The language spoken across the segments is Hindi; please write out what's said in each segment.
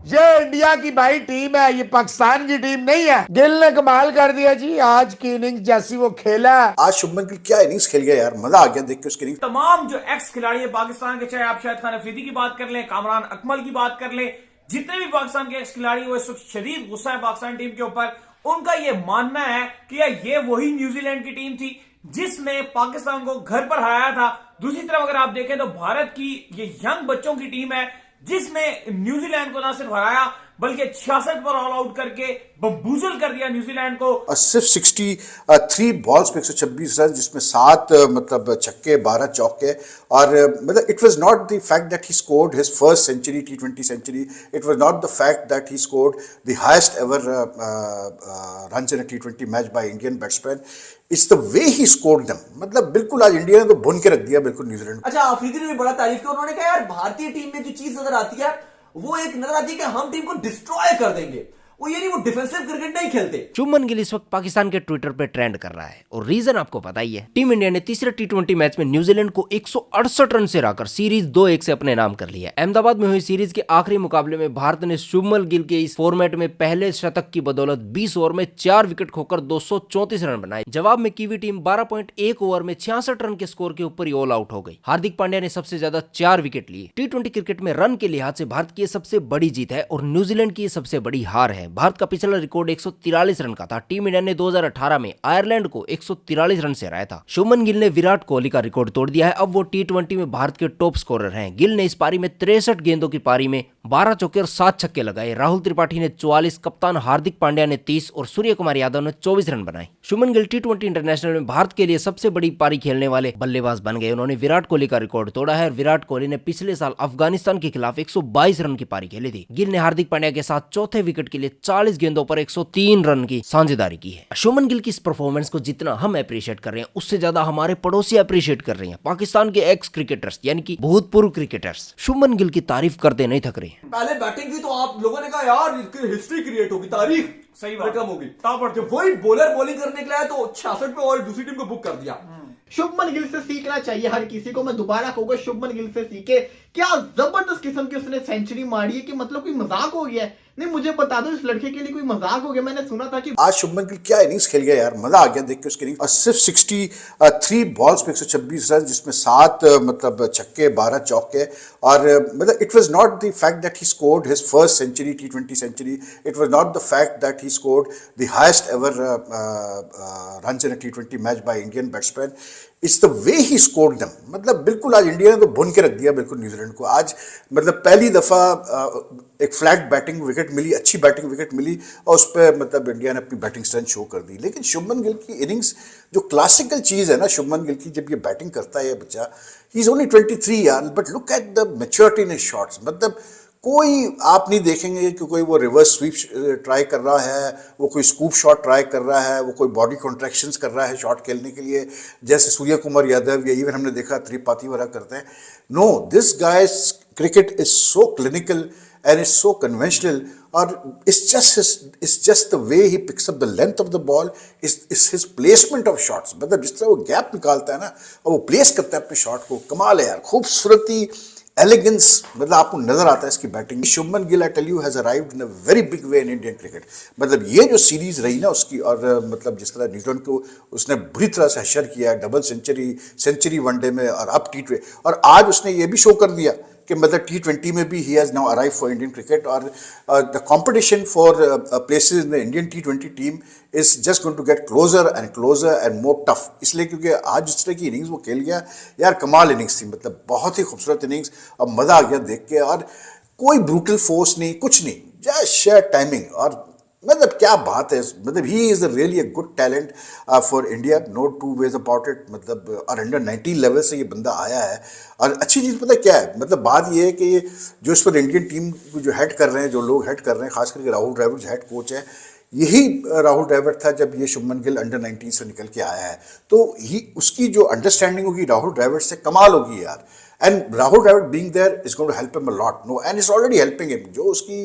ये इंडिया की भाई टीम है, ये पाकिस्तान की टीम नहीं है। गिल ने कमाल कर दिया जी, आज की इनिंग्स जैसी वो खेला। आज शुभमन गिल क्या इनिंग्स खेल गया यार, मजा आ गया देख के उसकी इनिंग्स। तमाम जो एक्स खिलाड़ी है पाकिस्तान के, चाहे आप शाहिद खान अफरीदी की बात कर लें, कामरान अकमल की बात कर लें, जितने भी पाकिस्तान के एक्स खिलाड़ी वो इस वक्त शदीद गुस्सा है पाकिस्तान टीम के ऊपर। उनका यह मानना है कि यार ये वही न्यूजीलैंड की टीम थी जिसने पाकिस्तान को घर पर हराया था। दूसरी तरफ अगर आप देखें तो भारत की ये यंग बच्चों की टीम है जिसने न्यूजीलैंड को ना सिर्फ हराया बल्कि 66 पर ऑल आउट करके बम्बूजल कर दिया न्यूजीलैंड को। सिर्फ 63 बॉल्स पे 126 रन, जिसमें 7 मतलब छक्के 12 चौके। और मतलब it was not the fact that he scored his first century, T20 century. It was not the fact that he scored the highest ever runs in a T20 match by Indian batsman. It's the way he scored them. मतलब बिल्कुल आज इंडिया ने तो भुन के रख दिया बिल्कुल न्यूजीलैंड। अच्छा, अफरीदी ने भी बड़ा तारीफ किया। उन्होंने कहा यार भारतीय टीम में जो चीज नजर आती है वो एक नजर आती है कि हम टीम को डिस्ट्रॉय कर देंगे, वो ये नहीं, वो डिफेंसिव क्रिकेट नहीं खेलते। शुभमन गिल इस वक्त पाकिस्तान के ट्विटर पे ट्रेंड कर रहा है और रीजन आपको पता ही है। टीम इंडिया ने तीसरे T20 मैच में न्यूजीलैंड को 168 रन से हराकर सीरीज 2-1 से अपने नाम कर लिया। अहमदाबाद में हुई सीरीज के आखिरी मुकाबले में भारत ने शुभमन गिल के इस फॉर्मेट में पहले शतक की बदौलत 20 ओवर में 4 विकेट खोकर 234 रन बनाए। जवाब में कीवी टीम 12.1 ओवर में 66 रन के स्कोर के ऊपर ही ऑल आउट हो गई। हार्दिक पांड्या ने सबसे ज्यादा 4 विकेट लिए। T20 क्रिकेट में रन के लिहाज से भारत की सबसे बड़ी जीत है और न्यूजीलैंड की सबसे बड़ी हार है। भारत का पिछला रिकॉर्ड 143 रन का था। टीम इंडिया ने 2018 में आयरलैंड को 143 रन से हराया था। शुभमन गिल ने विराट कोहली का रिकॉर्ड तोड़ दिया है। अब वो T20 में भारत के टॉप स्कोरर हैं। गिल ने इस पारी में 63 गेंदों की पारी में 12 चौके और 7 छक्के लगाए। राहुल त्रिपाठी ने 44, कप्तान हार्दिक पांड्या ने 30 और सूर्य कुमार यादव ने 24 रन बनाए। शुभमन गिल T20 इंटरनेशनल में भारत के लिए सबसे बड़ी पारी खेलने वाले बल्लेबाज बन गए। उन्होंने विराट कोहली का रिकॉर्ड तोड़ा है। विराट कोहली ने पिछले साल अफगानिस्तान के खिलाफ 122 रन की पारी खेली थी। गिल ने हार्दिक पांड्या के साथ चौथे विकेट के लिए 40 गेंदों पर 103 रन की साझेदारी की है। शुभमन गिल की इस परफॉर्मेंस को जितना हम अप्रिशिएट कर रहे हैं उससे ज्यादा हमारे पड़ोसी अप्रिशिएट कर रहे हैं। पाकिस्तान के एक्स क्रिकेटर्स यानी कि भूतपूर्व क्रिकेटर्स शुभमन गिल की तारीफ करते नहीं थक रहे। पहले बैटिंग की तो आप लोगों ने कहा यार हिस्ट्री क्रिएट होगी, तारीख सही बात रकम होगी। जब वही बॉलर बॉलिंग करने के लिए तो 66 पे और दूसरी टीम को बुक कर दिया। शुभमन गिल से सीखना चाहिए हर किसी को। मैं दोबारा कहूंगा शुभमन गिल से सीखे। क्या जबरदस्त किस्म की उसने सेंचुरी मारी है कि मतलब कोई मजाक हो गया है। नहीं, मुझे बता दो इस लड़के के लिए कोई मजाक हो गया। मैंने सुना था कि आज शुभमन गिल क्या इनिंग्स खेल गया यार, मजा आ गया देख के उसकी इनिंग्स। और सिर्फ 63 बॉल्स पे 126 रन, जिसमें 7 मतलब छक्के 12 चौके। और मतलब it was not the fact that he scored his first century, T20 century. It was not the fact that he scored the highest ever runs in a T20 match by Indian batsman. It's the way he scored them. मतलब बिल्कुल आज इंडिया ने तो भुन के रख दिया बिल्कुल न्यूजीलैंड को। आज मतलब पहली दफा एक फ्लैट बैटिंग विकेट मिली, अच्छी बैटिंग विकेट मिली और उस पर मतलब इंडिया ने अपनी बैटिंग स्ट्रेंथ शो कर दी। लेकिन शुभमन गिल की इनिंग्स जो क्लासिकल चीज़ है ना, शुभमन गिल की जब ये बैटिंग करता है ये बच्चा, ही इज ओनली 23 यार, but look at the maturity in his shots. मतलब कोई आप नहीं देखेंगे कि कोई वो रिवर्स स्वीप ट्राई कर रहा है, वो कोई स्कूप शॉट ट्राई कर रहा है, वो कोई बॉडी कॉन्ट्रैक्शंस कर रहा है शॉट खेलने के लिए, जैसे सूर्य कुमार यादव या इवन हमने देखा त्रिपाठी वगैरह करते हैं। No, this guys cricket is so clinical and it's so conventional, और it's just the way he picks up the length of the ball, is his placement of shots। मतलब जिस तरह वो गैप निकालता है ना और वो प्लेस करता है अपने शॉट को, कमाल है यार, खूबसूरती, एलिगेंस, मतलब आपको नजर आता है इसकी बैटिंग। Shubman Gill I tell you has arrived in a very big way in Indian cricket. मतलब ये जो सीरीज रही ना उसकी, और मतलब जिस तरह न्यूजीलैंड को उसने बुरी तरह से हशर किया, डबल सेंचुरी वनडे में और अब T20, और आज उसने ये भी शो कर दिया कि मतलब T20 में भी ही has now arrive for Indian cricket. और the competition for places in the Indian T20 team is just going to get closer and more tough. इसलिए क्योंकि आज जिस तरह की इनिंग्स वो खेल गया यार, कमाल इनिंग्स थी, मतलब बहुत ही खूबसूरत इनिंग्स, और मज़ा आ गया देख के। और कोई ब्रूटल फोर्स नहीं, कुछ नहीं, जस्ट शेयर टाइमिंग। और मतलब क्या बात है, मतलब he is really a good talent for India, no two ways about it. मतलब और अंडर 19 लेवल से ये बंदा आया है। और अच्छी चीज़ पता क्या है, मतलब बात ये है कि ये जो इस पर इंडियन टीम को जो हेड कर रहे हैं, जो लोग हेड कर रहे हैं, खास करके राहुल द्रविड़ जो हेड कोच है, यही राहुल द्रविड़ था जब ये शुभमन गिल अंडर 19 से निकल के आया है। तो ही उसकी जो अंडरस्टैंडिंग होगी राहुल द्रविड़ से, कमाल होगी यार। And Rahul Dravid being there is going to help him a lot. No, and it's already helping him. जो उसकी,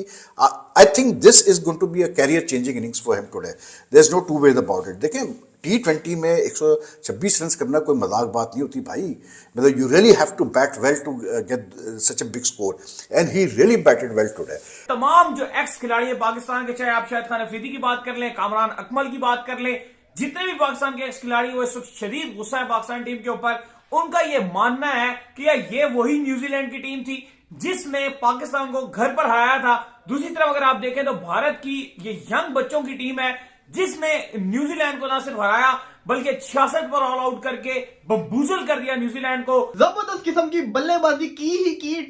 I think this is going to be a career-changing innings for him today. There's no two ways about it. देखें T20 में 126 रन करना कोई मजाक बात नहीं होती भाई. मतलब you really have to bat well to get such a big score, and he really batted well today. तमाम जो एक्स खिलाड़ी है पाकिस्तान के, चाहे आप शाहिद खान अफरीदी की बात कर लें, कामरान अकमल की बात कर लें, जितने भी पाकिस्तान के एक्स खिलाड़ी वो इस वक्त शदीद गुस्सा है पाकिस्तान टीम के ऊपर. उनका ये मानना है कि ये वही न्यूजीलैंड की टीम थी जिसने पाकिस्तान को घर पर हराया था. दूसरी तरफ अगर आप देखें तो भारत की ये यंग बच्चों की टीम है जिसने न्यूजीलैंड को ना सिर्फ हराया बल्कि 66 पर ऑल आउट करके बम्बूजल कर दिया न्यूजीलैंड को. जबरदस्त किस्म की बल्लेबाजी की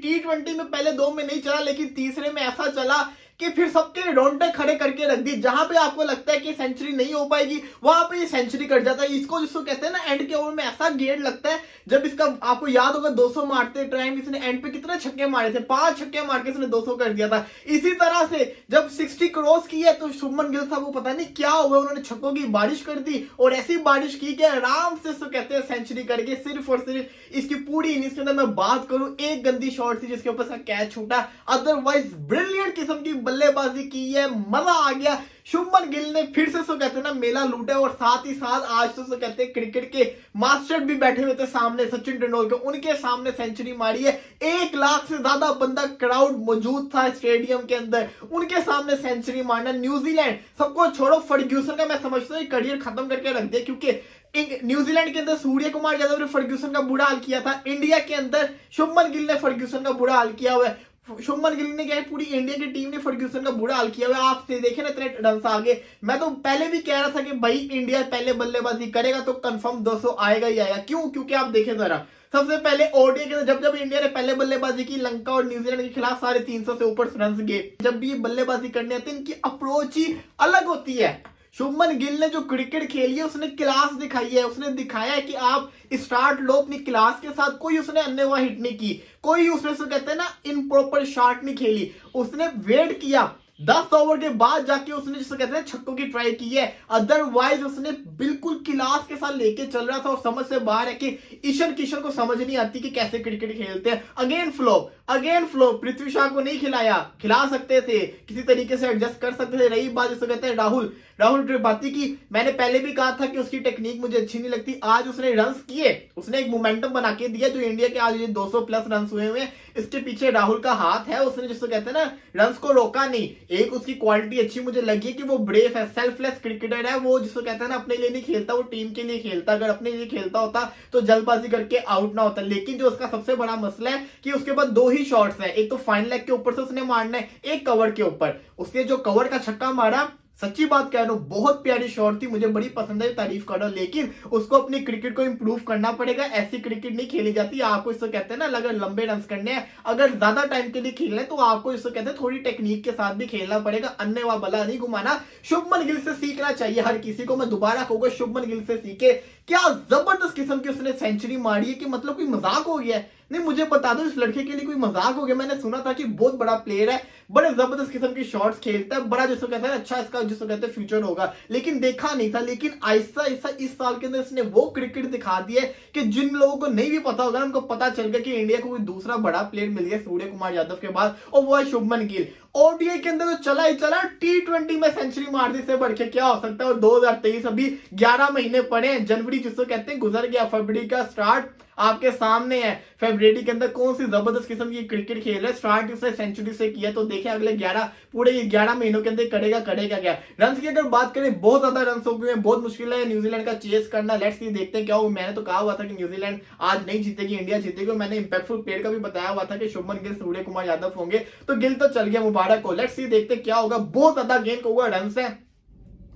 T20 में पहले 2 में नहीं चला, लेकिन तीसरे में ऐसा चला कि फिर सबके रोंगटे खड़े करके रख दी. जहां पे आपको लगता है कि सेंचुरी नहीं हो पाएगी वहां पे ये सेंचुरी कर जाता है. इसको जिसको कहते हैं ना एंड के ओवर में ऐसा गेड़ लगता है. जब इसका आपको याद होगा 200 मारते टाइम इसने एंड पे कितने छक्के मारे थे, 5 छक्के मार के इसने 200 कर दिया था. इसी तरह से जब 60 क्रॉस की है तो शुभमन गिल साहब को पता नहीं क्या हुआ, उन्होंने छक्कों की बारिश कर दी और ऐसी बारिश की कि आराम से इसको कहते हैं सेंचुरी करके. सिर्फ और सिर्फ इसकी पूरी इनिंग्स के अंदर मैं बात करूं, एक गंदी शॉट थी जिसके ऊपर इसका कैच छूटा, अदरवाइज ब्रिलियंट किस्म की बल्लेबाजी की है. मजा आ गया. शुभमन गिल ने फिर से सो कहते हैं ना मेला लूटा, और साथ ही साथ आज तो सो कहते हैं क्रिकेट के मास्टर भी बैठे हुए थे सामने, सचिन तेंदुलकर, उनके सामने सेंचुरी मारी है. 1 लाख से ज्यादा बंदा क्राउड मौजूद था स्टेडियम के अंदर, उनके सामने सेंचुरी मारना. न्यूजीलैंड सबको छोड़ो, फर्ग्यूसन का मैं समझता हूँ करियर खत्म करके रख दिया, क्योंकि न्यूजीलैंड के अंदर सूर्य कुमार यादव ने फर्ग्यूसन का बुरा हाल किया था. इंडिया के अंदर शुभमन गिल ने फर्ग्यूसन का बुरा हाल किया हुआ है. शुभमन गिल ने क्या है, पूरी इंडिया की टीम ने फर्ग्यूसन का बुरा हाल किया हुआ है. आपसे देखे ना इतने रन आगे. मैं तो पहले भी कह रहा था कि भाई इंडिया पहले बल्लेबाजी करेगा तो कंफर्म 200 आएगा ही आएगा. क्यों? क्योंकि आप देखें जरा, सबसे पहले ओडीआई के अंदर जब इंडिया ने पहले बल्लेबाजी की लंका और न्यूजीलैंड के खिलाफ 350 से ऊपर रन गए. जब भी ये बल्लेबाजी करने आते हैं इनकी अप्रोच ही अलग होती है. शुभमन गिल ने जो क्रिकेट खेली है उसने क्लास दिखाई है. उसने दिखाया है कि आप स्टार्ट लो अपनी क्लास के साथ. कोई उसने अन्यवा हिट नहीं की, कोई उसने से कहते हैं ना इनप्रॉपर शॉट नहीं खेली. उसने वेट किया, 10 ओवर के बाद जाके उसने जिसे कहते हैं छक्कों की ट्राई की है. अदरवाइज उसने बिल्कुल क्लास के साथ लेके चल रहा था. और समझ से बाहर है कि ईशान किशन को समझ नहीं आती कि कैसे क्रिकेट खेलते हैं. Again flow. पृथ्वी शॉ को नहीं खिला सकते थे, किसी तरीके से एडजस्ट कर सकते थे. रही बात जिसे कहते हैं राहुल त्रिपाठी की, मैंने पहले भी कहा था कि उसकी टेक्निक मुझे अच्छी नहीं लगती. आज उसने रन किए, उसने एक मोमेंटम बना के दिया. जो इंडिया के आज 200 प्लस रन हुए हैं इसके पीछे राहुल का हाथ है. उसने जिसको कहते हैं ना रन को रोका नहीं. एक उसकी क्वालिटी अच्छी मुझे लगी कि वो ब्रेव है, सेल्फलेस क्रिकेटर है. वो जिसको कहते हैं ना अपने लिए नहीं खेलता, वो टीम के लिए खेलता. अगर अपने लिए खेलता होता तो जल्दबाजी करके आउट ना होता. लेकिन जो उसका सबसे बड़ा मसला है कि उसके पास 2 ही शॉट्स है. एक तो फाइन लेग के ऊपर से उसने मारना है, एक कवर के ऊपर. उसने जो कवर का छक्का मारा, सच्ची बात कह रहा हूं, बहुत प्यारी शॉट थी, मुझे बड़ी पसंद है, तारीफ कर रहा हूं. लेकिन उसको अपनी क्रिकेट को इंप्रूव करना पड़ेगा. ऐसी क्रिकेट नहीं खेली जाती. आपको इसको कहते हैं ना अगर लंबे रन करने हैं, अगर ज्यादा टाइम के लिए खेलना है तो आपको इसको कहते हैं थोड़ी टेक्निक के साथ भी खेलना पड़ेगा. अन्य बला नहीं घुमाना. शुभमन गिल से सीखना चाहिए हर किसी को. मैं दोबारा कहूंगा शुभमन गिल से सीखे. क्या जबरदस्त किस्म की उसने सेंचुरी मारी है कि मतलब कोई मजाक हो गया है. नहीं, मुझे बता दो इस लड़के के लिए कोई मजाक हो गया. मैंने सुना था कि बहुत बड़ा प्लेयर है, बड़े जबरदस्त किस्म की शॉट्स खेलता है, बड़ा जिसको कहते हैं अच्छा इसका जिसको कहते हैं फ्यूचर होगा, लेकिन देखा नहीं था. लेकिन ऐसा इस साल के अंदर इसने वो क्रिकेट दिखा दिया है कि जिन लोगों को नहीं भी पता होगा उनको पता चल गया कि इंडिया को कोई दूसरा बड़ा प्लेयर मिल गया सूर्य कुमार यादव के बाद, और वो है शुभमन गिल. ओडीआई के अंदर तो चला ही चला, T20 में सेंचुरी मार दी से बढ़ के क्या हो सकता है. और 2023 अभी 11 महीने पड़े हैं. जनवरी जिसको कहते हैं गुजर गया, फरवरी का स्टार्ट आपके सामने है. फरवरी के अंदर कौन सी जबरदस्त किस्म की क्रिकेट खेल रहा है. स्टार्ट उसने सेंचुरी से किया, तो देखें अगले 11 महीनों के अंदर करेगा क्या. रन की अगर बात करें, बहुत ज्यादा रन हो गए हैं, बहुत मुश्किल है न्यूजीलैंड का चेस करना. लेट्स सी देखते हैं क्या हो. मैंने तो कहा हुआ था कि न्यूजीलैंड आज नहीं जीतेगी, इंडिया जीतेगी. मैंने इंपैक्टफुल प्लेयर का भी बताया हुआ था कि शुभमन गिल, सूर्य कुमार यादव होंगे, तो गिल तो चल गया, मुबारक हो. लेट्स सी देखते क्या होगा. बहुत ज्यादा गेंद हुआ रन है.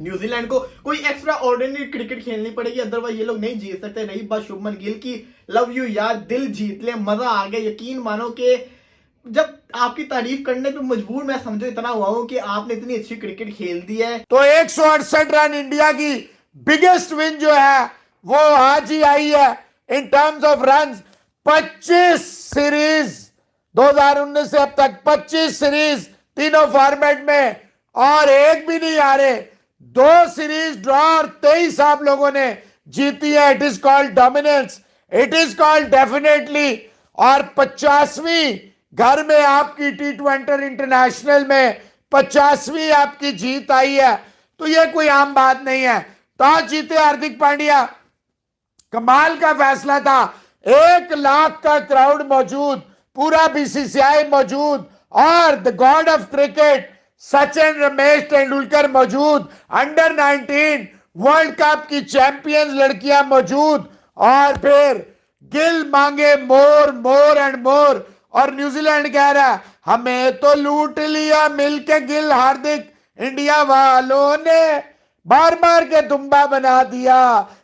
न्यूजीलैंड को कोई एक्स्ट्रा ऑर्डिनरी क्रिकेट खेलनी पड़ेगी, अदरवाइज ये लोग नहीं जीत सकते. रही बात शुभमन गिल की, लव यू यार, दिल जीत ले, मजा आ गया. यकीन मानो कि जब आपकी तारीफ करने पे मजबूर मैं समझो इतना हुआ हूं कि आपने इतनी अच्छी क्रिकेट खेल दी है. तो 168 रन इंडिया की बिगेस्ट विन जो है वो आज ही आई है in terms of run. 25 series 2019 से अब तक 25 सीरीज तीनों फॉर्मेट में, और एक भी नहीं हारे. 2 सीरीज ड्रॉ और 23 आप लोगों ने जीती है. It is called dominance, it is called definitely. और 50वीं घर में आपकी T20 इंटरनेशनल में 50वीं आपकी जीत आई है, तो ये कोई आम बात नहीं है. टॉस जीते हार्दिक पांड्या, कमाल का फैसला था। 1 लाख का क्राउड मौजूद, पूरा बीसीसीआई मौजूद और the God of cricket Sachin Ramesh Tendulkar मौजूद, अंडर 19 वर्ल्ड कप की चैंपियंस लड़कियां मौजूद, और फिर गिल मांगे मोर मोर एंड मोर, और न्यूजीलैंड कह रहा है हमें तो लूट लिया मिलके गिल हार्दिक, इंडिया वालों ने बार बार के दुम्बा बना दिया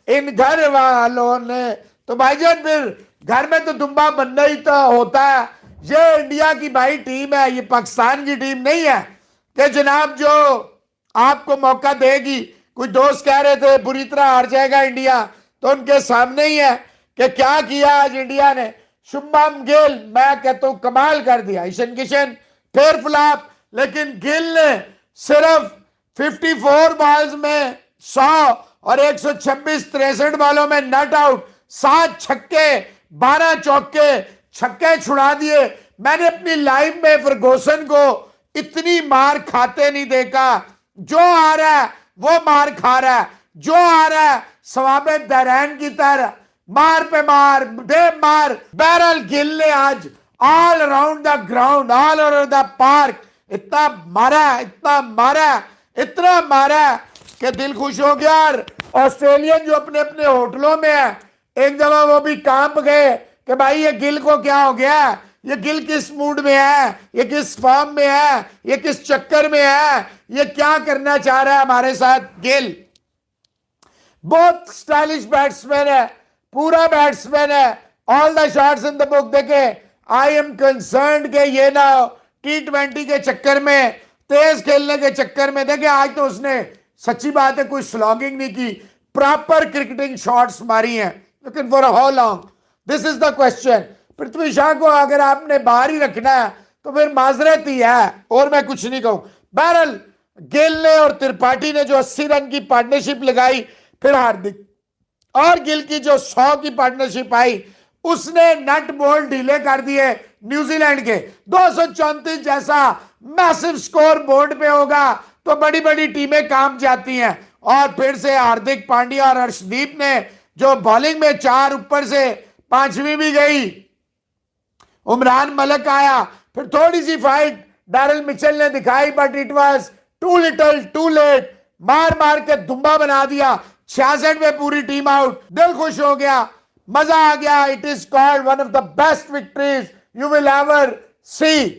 इन घर वालों ने। तो भाईजान फिर घर में तो दुम्बा बनना ही तो होता है। ये इंडिया की भाई टीम है, ये पाकिस्तान की टीम नहीं है कि जनाब जो आपको मौका देगी। कुछ दोस्त कह रहे थे बुरी तरह हार जाएगा इंडिया, तो उनके सामने ही है कि क्या किया आज इंडिया ने। शुभमन गिल मैं कहता हूं कमाल कर दिया, ईशान किशन फिर फ्लॉप, लेकिन गिल ने सिर्फ 54 बॉल्स में 100 और 126 63 बॉलों में नॉट आउट, 7 छक्के 12 चौके, छक्के छुड़ा दिए। मैंने अपनी लाइफ में फर्गूसन को इतनी मार खाते नहीं देखा। जो आ रहा है वो मार खा रहा है, जो आ रहा है सवाबे दरैन की तरह मार पे मार दे मार। बैरल गिल ने आज all around the ground, all over the park इतना मारा, इतना मारा, इतना मारा कि दिल खुश हो गया। और ऑस्ट्रेलियन जो अपने अपने होटलों में है, एक दफा वो भी कांप गए कि भाई ये गिल को क्या हो गया, ये गिल किस मूड में है, ये किस फॉर्म में है, ये किस चक्कर में है, ये क्या करना चाह रहा है हमारे साथ गिल। बहुत स्टाइलिश बैट्समैन है, पूरा बैट्समैन है, all the shots in the book. देखे आई एम कंसर्न्ड के ये ना T20 के चक्कर में, तेज खेलने के चक्कर में, देखे आज तो उसने सच्ची बात है कोई स्लॉगिंग नहीं की, प्रॉपर क्रिकेटिंग शॉट्स मारी हैं, लेकिन for how long, this is the question. Prithvi Shaw को अगर आपने बाहर ही रखना है तो फिर माजरत ही है, और मैं कुछ नहीं कहूं। बहरहाल गिल ने और त्रिपाठी ने जो 80 रन की पार्टनरशिप लगाई, फिर हार्दिक और गिल की जो 100 की पार्टनरशिप आई, उसने नट बोल्ट ढीले कर दिए न्यूजीलैंड के। 234 जैसा मैसिव स्कोर बोर्ड पे होगा तो बड़ी बड़ी टीमें काम जाती हैं। और फिर से हार्दिक पांड्या और अर्शदीप ने जो बॉलिंग में 4 ऊपर से 5वीं भी गई, उमरान मलिक आया, फिर थोड़ी सी फाइट डैरल मिचेल ने दिखाई, but it was too little too late, मार मार के दुम्बा बना दिया। 66 में पूरी टीम आउट, दिल खुश हो गया, मजा आ गया। It is called one of the best victories you will ever see.